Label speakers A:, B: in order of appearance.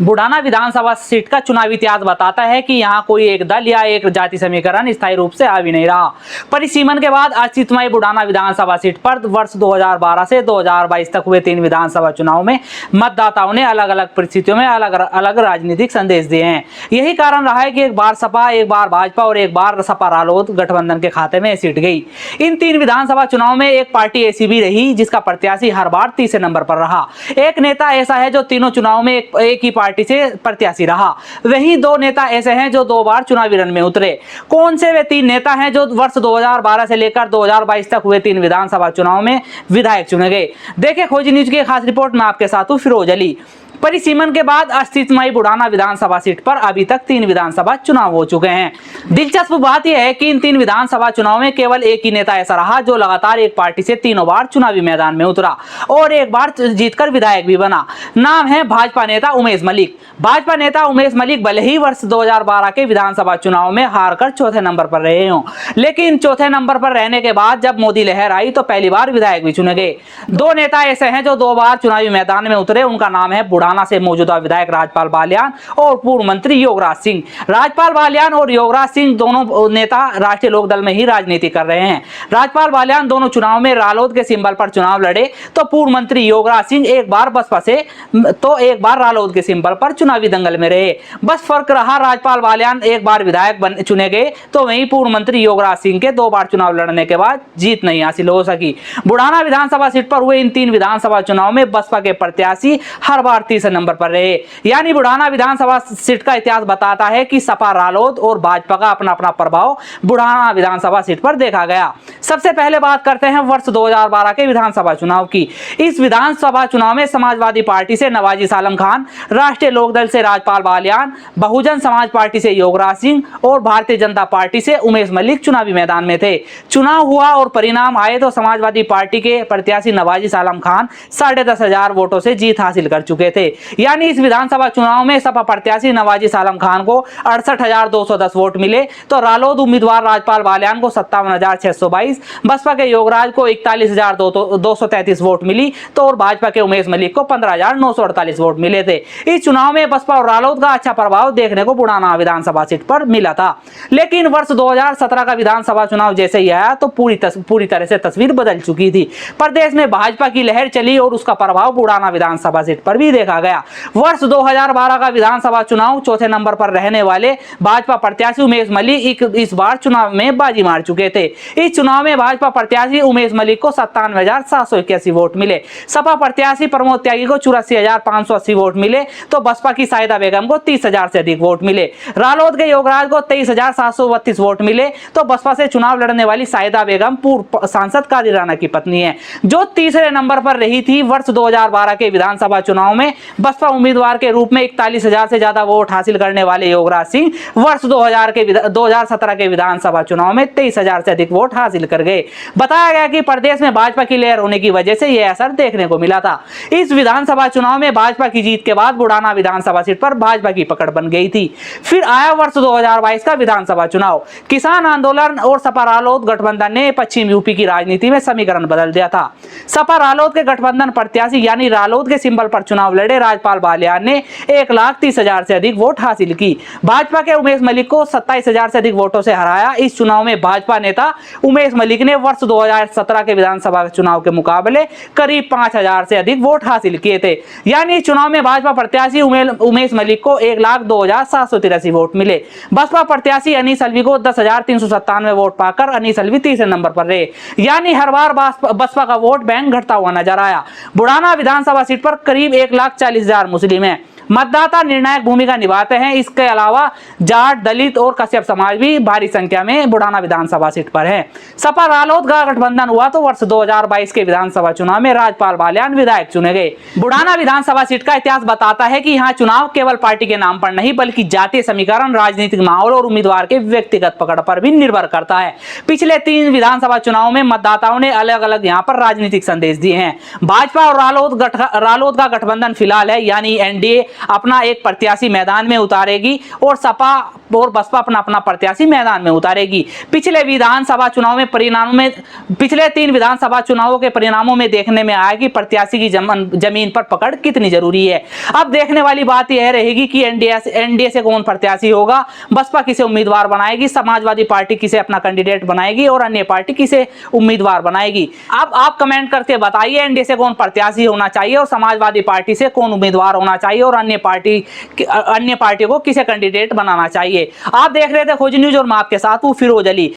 A: बुढ़ाना विधानसभा seat का चुनावी इतिहास बताता है कि यहाँ कोई एक दल या एक जाति समीकरण स्थायी रूप से हावी नहीं रहा। परिसीमन के बाद अस्तित्वमय बुढ़ाना विधानसभा सीट पर वर्ष 2012 से 2022 तक हुए 3 विधानसभा चुनाव में मतदाताओं ने अलग अलग परिस्थितियों में अलग अलग राजनीतिक संदेश दिए हैं। यही कारण रहा है कि एक बार सपा, एक बार भाजपा और एक बार सपा रालोद गठबंधन के खाते में सीट गई। इन 3 विधानसभा चुनाव में एक पार्टी ऐसी भी रही जिसका प्रत्याशी हर बार तीसरे नंबर पर रहा। एक नेता ऐसा है जो तीनों चुनाव में एक ही पार्टी से प्रत्याशी रहा। वहीं 2 नेता ऐसे हैं जो 2 बार चुनावी रण में उतरे। कौन से वे 3 नेता हैं जो वर्ष 2012 से लेकर 2022 तक हुए 3 विधानसभा चुनाव में विधायक चुने गए? देखिए खोजी न्यूज की खास रिपोर्ट में आपके साथ हूं फिरोज अली। परिसीमन के बाद अस्तित्वमय बुढ़ाना विधानसभा सीट पर अभी तक 3 विधानसभा चुनाव हो चुके हैं। दिलचस्प बात यह है कि इन 3 विधानसभा चुनाव में केवल एक ही नेता ऐसा रहा जो लगातार एक पार्टी से 3 बार चुनावी मैदान में उतरा और एक बार जीतकर विधायक भी बना। नाम है भाजपा नेता उमेश मलिक। भाजपा नेता उमेश मलिक भले ही वर्ष 2012 के विधानसभा चुनाव में हारकर चौथे नंबर पर रहे हों, लेकिन चौथे नंबर पर रहने के बाद जब मोदी लहर आई तो पहली बार विधायक भी चुने गए। 2 नेता ऐसे हैं जो 2 बार चुनावी मैदान में उतरे। उनका नाम है बुढ़ाना से मौजूदा विधायक राजपाल बालियान और पूर्व मंत्री योगराज सिंह। राजपाल बालियान और योगराज सिंह दोनों नेता राष्ट्रीय लोकदल में ही राजनीति कर रहे हैं। राजपाल बालियान दोनों चुनाव में रालोद के सिंबल पर चुनाव लड़े तो पूर्व मंत्री योगराज सिंह एक बार बसपा से तो एक बार रालोद के सिंबल पर चुनावी दंगल में रहे। बस फर्क रहा राजपाल बालियान एक बार विधायक चुने गए तो वहीं पूर्व मंत्री योगराज सिंह के 2 बार चुनाव लड़ने के बाद जीत नहीं हासिल हो सकी। बुढ़ाना विधानसभा सीट पर हुए इन 3 विधानसभा चुनाव में बसपा के प्रत्याशी हर बार तीसरे नंबर पर रहे। यानी बुढ़ाना विधानसभा सीट का इतिहास बताता है कि सपा, रालोद और भाजपा का अपना अपना प्रभाव बुढ़ाना विधानसभा सीट पर देखा गया। सबसे पहले बात करते हैं वर्ष 2012 के विधानसभा चुनाव की। इस विधानसभा चुनाव में समाजवादी पार्टी से नवाजी सालम खान, राष्ट्रीय लोकदल से राजपाल बालियान, बहुजन समाज पार्टी से योगराज सिंह और भारतीय जनता पार्टी से उमेश मलिक चुनावी मैदान में थे। चुनाव हुआ और परिणाम आए तो समाजवादी पार्टी के प्रत्याशी नवाजी सालम खान 10,500 वोटों से जीत हासिल कर चुके थे। यानी इस विधानसभा चुनाव में सपा प्रत्याशी नवाजी सालम खान को 68,210 वोट मिले तो रालोद उम्मीदवार राजपाल बालियान को 57,622, बसपा के योगराज को 41,233 वोट मिली तो और भाजपा के उमेश मलिक को 15,948 वोट मिले थे। इस चुनाव में बसपा और रालोद का अच्छा प्रभाव देखने को बुढ़ाना विधानसभा सीट पर मिला था। लेकिन वर्ष 2017 का विधानसभा चुनाव जैसे ही आया तो पूरी तरह से तस्वीर बदल चुकी थी। प्रदेश में भाजपा की लहर चली और उसका प्रभाव बुढ़ाना विधानसभा सीट पर भी देखा गया। वर्ष 2012 का विधानसभा चुनाव चौथे नंबर पर रहने वाले भाजपा प्रत्याशी उमेश मलिक इस बार चुनाव में बाजी मार चुके थे। इस चुनाव में भाजपा प्रत्याशी उमेश मलिक को 57,781 वोट मिले, सपा प्रत्याशी प्रमोद त्यागी को 84,580 वोट मिले तो बसपा की साहिदा बेगम को 30,000 से अधिक वोट मिले। रालोद के योगराज को 23,732 वोट मिले तो बसपा से चुनाव लड़ने वाली साहिदा बेगम पूर्व सांसद कादिर राणा की पत्नी है जो तीसरे नंबर पर रही थी। वर्ष 2012 के विधानसभा चुनाव में बसपा उम्मीदवार के रूप में 41,000 से ज्यादा वोट हासिल करने वाले योगराज सिंह वर्ष 2017 के विधानसभा चुनाव में 23,000 से अधिक वोट हासिल कर गए। बताया गया कि प्रदेश में भाजपा की लहर होने की वजह से यह असर देखने को मिला था। इस विधानसभा चुनाव में भाजपा की जीत के बाद बुढ़ाना विधानसभा सीट पर भाजपा की पकड़ बन गई थी। फिर आया वर्ष 2022 का विधानसभा चुनाव। किसान आंदोलन और सपा रालोद गठबंधन ने पश्चिम यूपी की राजनीति में समीकरण बदल दिया था। सपा रालोद के गठबंधन प्रत्याशी यानी रालोद के सिंबल पर चुनाव लड़े राजपाल बालियान ने 1,30,000 से अधिक वोट हासिल की। भाजपा के उमेश मलिक को 27,000 से अधिक वोटों से हराया। इस चुनाव में भाजपा नेता उमेश मलिक ने वर्ष 2017 के विधानसभा चुनाव के मुकाबले करीब 5,000 से अधिक वोट हासिल किए थे। यानी इस चुनाव में भाजपा प्रत्याशी उमेश मलिक को 1,02,783 वोट मिले। बसपा प्रत्याशी अनीस अलवी को 10,397 वोट पाकर अनीस अलवी तीसरे नंबर पर रहे। यानी हर बार बसपा का वोट बैंक घटता हुआ नजर आया। बुढ़ाना विधानसभा सीट पर करीब 1,40,000 मुस्लिम हैं। मतदाता निर्णायक भूमिका निभाते हैं। इसके अलावा जाट, दलित और कश्यप समाज भी भारी संख्या में बुढ़ाना विधानसभा सीट पर है। सपा रालोद का गठबंधन हुआ तो वर्ष 2022 के विधानसभा चुनाव में राजपाल बालियान विधायक चुने गए। बुढ़ाना विधानसभा सीट का इतिहास बताता है कि यहाँ चुनाव केवल पार्टी के नाम पर नहीं बल्कि जातीय समीकरण, राजनीतिक माहौल और उम्मीदवार के व्यक्तिगत पकड़ पर भी निर्भर करता है। पिछले 3 विधानसभा चुनाव में मतदाताओं ने अलग अलग यहाँ पर राजनीतिक संदेश दिए हैं। भाजपा और रालोद का गठबंधन फिलहाल है, यानी एनडीए अपना एक प्रत्याशी मैदान में उतारेगी और सपा और बसपा अपना अपना प्रत्याशी मैदान में उतारेगी। पिछले 3 विधानसभा चुनावों के परिणामों में देखने में आया कि प्रत्याशी की जमीन पर पकड़ कितनी जरूरी है। अब देखने वाली बात यह रहेगी कि एनडीए से कौन प्रत्याशी होगा, बसपा किसे उम्मीदवार बनाएगी, समाजवादी पार्टी किसे अपना कैंडिडेट बनाएगी और अन्य पार्टी किसे उम्मीदवार बनाएगी। अब आप कमेंट करके बताइए एनडीए से कौन प्रत्याशी होना चाहिए और समाजवादी पार्टी से कौन उम्मीदवार होना चाहिए और अन्य पार्टी को किसे कैंडिडेट बनाना चाहिए। आप देख रहे थे खोज न्यूज और मैं आपके साथ हूं फिरोज अली।